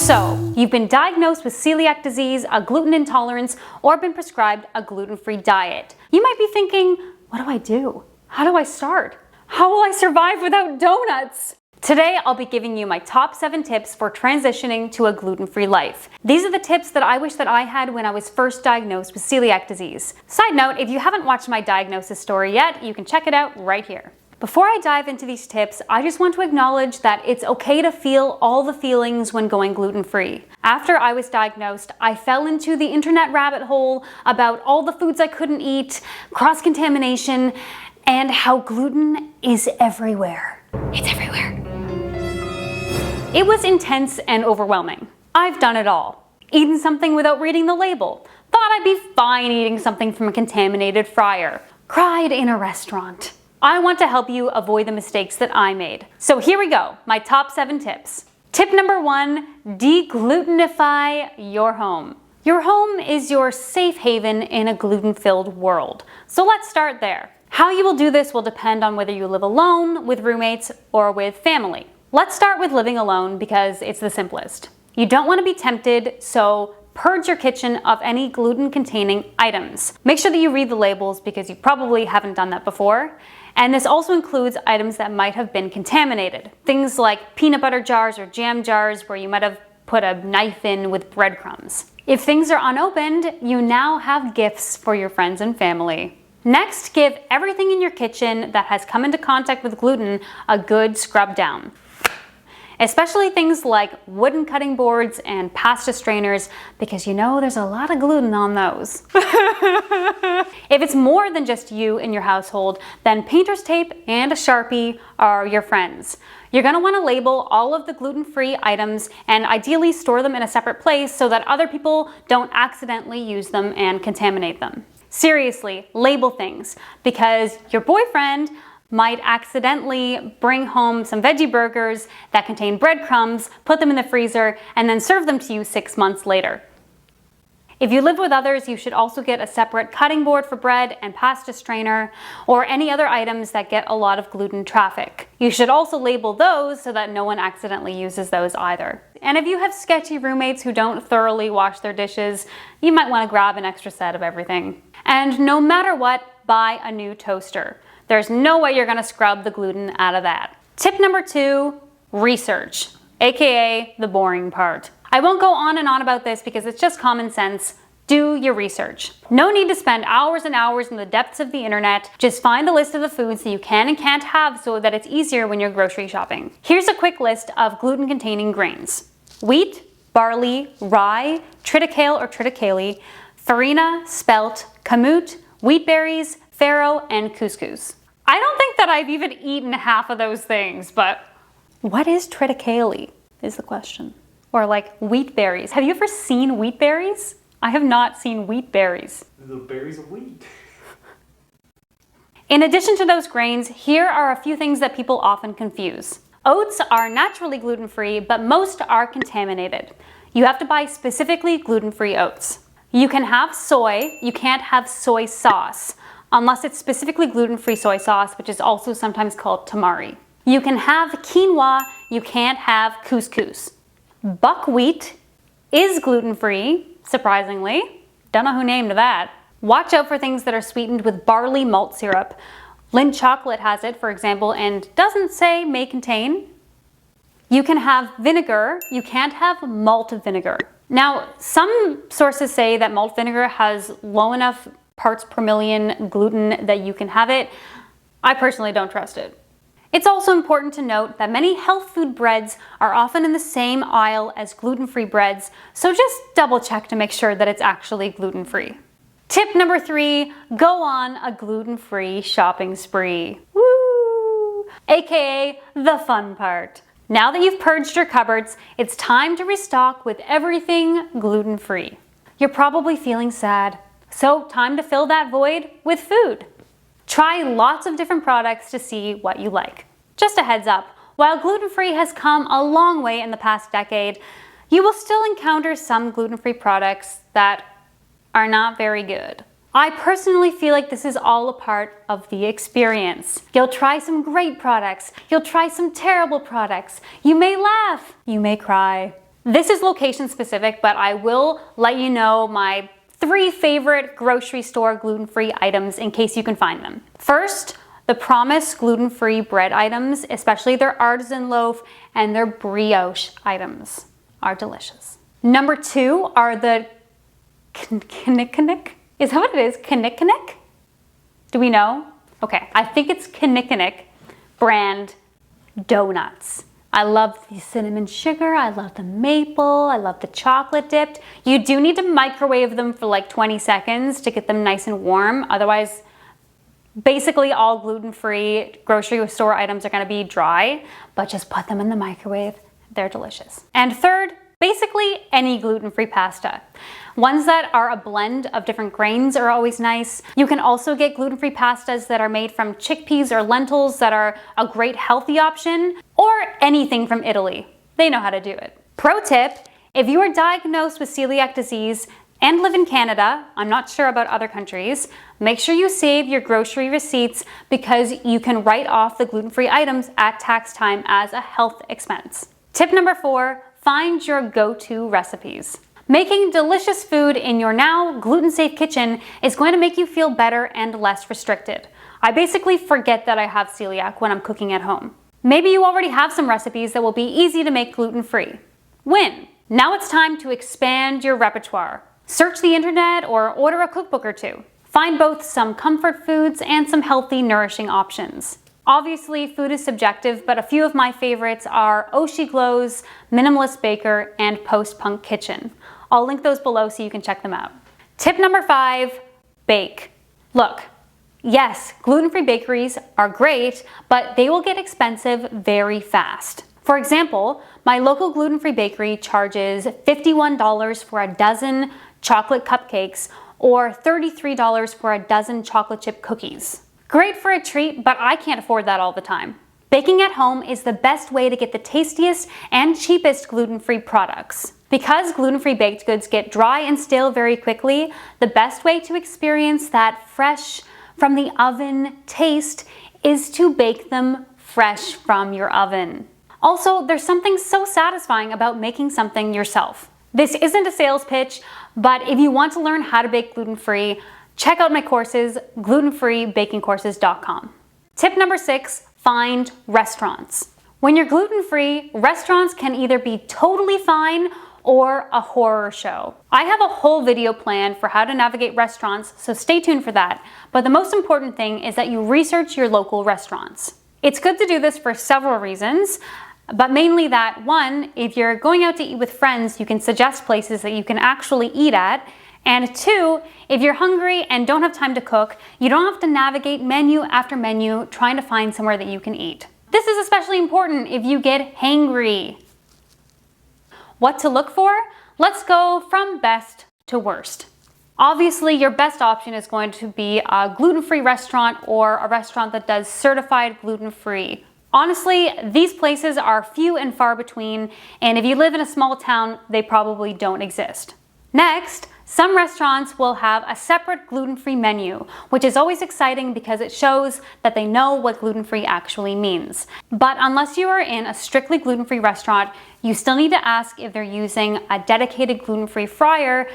So, you've been diagnosed with celiac disease, a gluten intolerance, or been prescribed a gluten-free diet. You might be thinking, what do I do? How do I start? How will I survive without donuts? Today, I'll be giving you my top 7 tips for transitioning to a gluten-free life. These are the tips that I wish that I had when I was first diagnosed with celiac disease. Side note, if you haven't watched my diagnosis story yet, you can check it out right here. Before I dive into these tips, I just want to acknowledge that it's okay to feel all the feelings when going gluten-free. After I was diagnosed, I fell into the internet rabbit hole about all the foods I couldn't eat, cross-contamination, and how gluten is everywhere. It's everywhere. It was intense and overwhelming. I've done it all. Eaten something without reading the label. Thought I'd be fine eating something from a contaminated fryer. Cried in a restaurant. I want to help you avoid the mistakes that I made. So here we go, my top 7 tips. Tip number 1, de-gluten-ify your home. Your home is your safe haven in a gluten-filled world. So let's start there. How you will do this will depend on whether you live alone, with roommates, or with family. Let's start with living alone because it's the simplest. You don't want to be tempted, so purge your kitchen of any gluten-containing items. Make sure that you read the labels because you probably haven't done that before. And this also includes items that might have been contaminated. Things like peanut butter jars or jam jars where you might have put a knife in with breadcrumbs. If things are unopened, you now have gifts for your friends and family. Next, give everything in your kitchen that has come into contact with gluten a good scrub down. Especially things like wooden cutting boards and pasta strainers, because you know there's a lot of gluten on those. If it's more than just you in your household, then painter's tape and a Sharpie are your friends. You're gonna wanna label all of the gluten-free items and ideally store them in a separate place so that other people don't accidentally use them and contaminate them. Seriously, label things, because your boyfriend might accidentally bring home some veggie burgers that contain breadcrumbs, put them in the freezer, and then serve them to you 6 months later. If you live with others, you should also get a separate cutting board for bread and pasta strainer, or any other items that get a lot of gluten traffic. You should also label those so that no one accidentally uses those either. And if you have sketchy roommates who don't thoroughly wash their dishes, you might want to grab an extra set of everything. And no matter what, buy a new toaster. There's no way you're gonna scrub the gluten out of that. Tip number 2, research, aka the boring part. I won't go on and on about this because it's just common sense. Do your research. No need to spend hours and hours in the depths of the internet. Just find a list of the foods that you can and can't have so that it's easier when you're grocery shopping. Here's a quick list of gluten-containing grains: wheat, barley, rye, triticale or triticale, farina, spelt, kamut, wheat berries, farro, and couscous. I don't think that I've even eaten half of those things, but what is triticale is the question. Or like wheat berries. Have you ever seen wheat berries? I have not seen wheat berries. The berries of wheat. In addition to those grains, here are a few things that people often confuse. Oats are naturally gluten-free, but most are contaminated. You have to buy specifically gluten-free oats. You can have soy, you can't have soy sauce, unless it's specifically gluten-free soy sauce, which is also sometimes called tamari. You can have quinoa, you can't have couscous. Buckwheat is gluten-free, surprisingly. Don't know who named that. Watch out for things that are sweetened with barley malt syrup. Lindt chocolate has it, for example, and doesn't say may contain. You can have vinegar, you can't have malt vinegar. Now, some sources say that malt vinegar has low enough parts per million gluten that you can have it. I personally don't trust it. It's also important to note that many health food breads are often in the same aisle as gluten-free breads, so just double check to make sure that it's actually gluten-free. Tip number 3, go on a gluten-free shopping spree. Woo! AKA the fun part. Now that you've purged your cupboards, it's time to restock with everything gluten-free. You're probably feeling sad. So time to fill that void with food. Try lots of different products to see what you like. Just a heads up, while gluten-free has come a long way in the past decade, you will still encounter some gluten-free products that are not very good. I personally feel like this is all a part of the experience. You'll try some great products, you'll try some terrible products, you may laugh, you may cry. This is location specific, but I will let you know my 3 favorite grocery store gluten-free items in case you can find them. First, the Promise gluten-free bread items, especially their artisan loaf and their brioche items, are delicious. Number 2 are the Kinnikinnick? Is that what it is? Kinnikinnick? Do we know? Okay, I think it's Kinnikinnick brand donuts. I love the cinnamon sugar, I love the maple, I love the chocolate dipped. You do need to microwave them for like 20 seconds to get them nice and warm. Otherwise, basically all gluten-free grocery store items are gonna be dry, but just put them in the microwave. They're delicious. And third, basically any gluten-free pasta. Ones that are a blend of different grains are always nice. You can also get gluten-free pastas that are made from chickpeas or lentils that are a great healthy option, or anything from Italy. They know how to do it. Pro tip, if you are diagnosed with celiac disease and live in Canada, I'm not sure about other countries, make sure you save your grocery receipts because you can write off the gluten-free items at tax time as a health expense. Tip number 4, find your go-to recipes. Making delicious food in your now gluten-safe kitchen is going to make you feel better and less restricted. I basically forget that I have celiac when I'm cooking at home. Maybe you already have some recipes that will be easy to make gluten-free. Win! Now it's time to expand your repertoire. Search the internet or order a cookbook or 2. Find both some comfort foods and some healthy, nourishing options. Obviously, food is subjective, but a few of my favorites are Oshi Glow's Minimalist Baker and Post-Punk Kitchen. I'll link those below so you can check them out. Tip number 5, bake. Look, yes, gluten-free bakeries are great, but they will get expensive very fast. For example, my local gluten-free bakery charges $51 for a dozen chocolate cupcakes or $33 for a dozen chocolate chip cookies. Great for a treat, but I can't afford that all the time. Baking at home is the best way to get the tastiest and cheapest gluten-free products. Because gluten-free baked goods get dry and stale very quickly, the best way to experience that fresh from the oven taste is to bake them fresh from your oven. Also, there's something so satisfying about making something yourself. This isn't a sales pitch, but if you want to learn how to bake gluten-free, check out my courses, glutenfreebakingcourses.com. Tip number 6, find restaurants. When you're gluten-free, restaurants can either be totally fine or a horror show. I have a whole video planned for how to navigate restaurants, so stay tuned for that. But the most important thing is that you research your local restaurants. It's good to do this for several reasons, but mainly that 1, if you're going out to eat with friends, you can suggest places that you can actually eat at. And 2, if you're hungry and don't have time to cook, you don't have to navigate menu after menu trying to find somewhere that you can eat. This is especially important if you get hangry. What to look for? Let's go from best to worst. Obviously, your best option is going to be a gluten-free restaurant or a restaurant that does certified gluten-free. Honestly, these places are few and far between, and if you live in a small town, they probably don't exist. Next, some restaurants will have a separate gluten-free menu, which is always exciting because it shows that they know what gluten-free actually means. But unless you are in a strictly gluten-free restaurant, you still need to ask if they're using a dedicated gluten-free fryer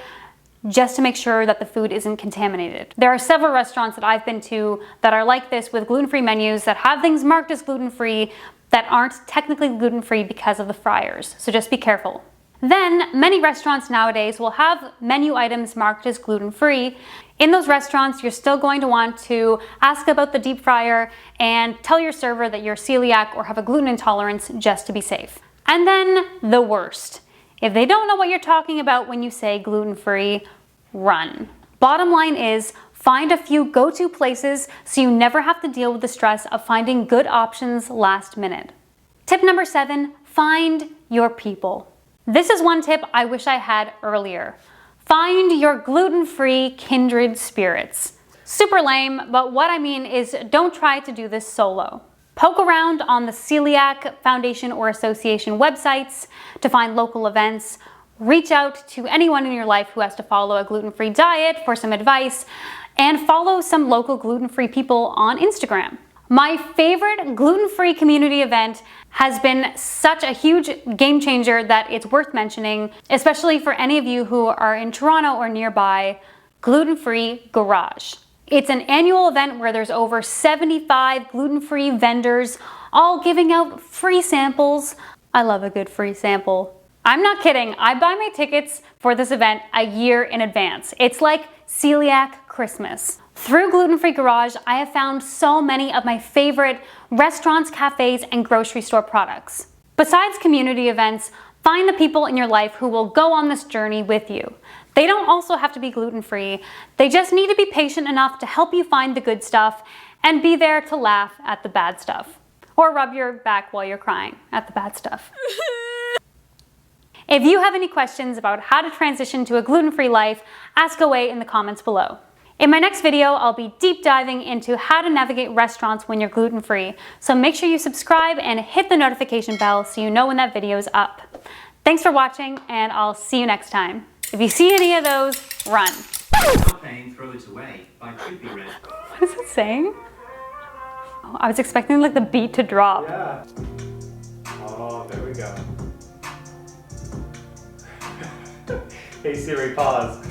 just to make sure that the food isn't contaminated. There are several restaurants that I've been to that are like this with gluten-free menus that have things marked as gluten-free that aren't technically gluten-free because of the fryers, so just be careful. Then, many restaurants nowadays will have menu items marked as gluten-free. In those restaurants, you're still going to want to ask about the deep fryer and tell your server that you're celiac or have a gluten intolerance just to be safe. And then, the worst. If they don't know what you're talking about when you say gluten-free, run. Bottom line is, find a few go-to places so you never have to deal with the stress of finding good options last minute. Tip number 7, find your people. This is one tip I wish I had earlier. Find your gluten-free kindred spirits. Super lame, but what I mean is don't try to do this solo. Poke around on the Celiac Foundation or Association websites to find local events. Reach out to anyone in your life who has to follow a gluten-free diet for some advice, and follow some local gluten-free people on Instagram. My favorite gluten-free community event has been such a huge game changer that it's worth mentioning, especially for any of you who are in Toronto or nearby. Gluten-free Garage. It's an annual event where there's over 75 gluten-free vendors all giving out free samples. I love a good free sample. I'm not kidding, I buy my tickets for this event a year in advance. It's like celiac Christmas. Through Gluten-free Garage, I have found so many of my favorite restaurants, cafes, and grocery store products. Besides community events, find the people in your life who will go on this journey with you. They don't also have to be gluten-free. They just need to be patient enough to help you find the good stuff and be there to laugh at the bad stuff. Or rub your back while you're crying at the bad stuff. If you have any questions about how to transition to a gluten-free life, ask away in the comments below. In my next video, I'll be deep diving into how to navigate restaurants when you're gluten-free, so make sure you subscribe and hit the notification bell so you know when that video is up. Thanks for watching, and I'll see you next time. If you see any of those, run. Throw it away by Creepy Red. What is it saying? Oh, I was expecting like the beat to drop. Yeah. Oh, there we go. Hey Siri, pause.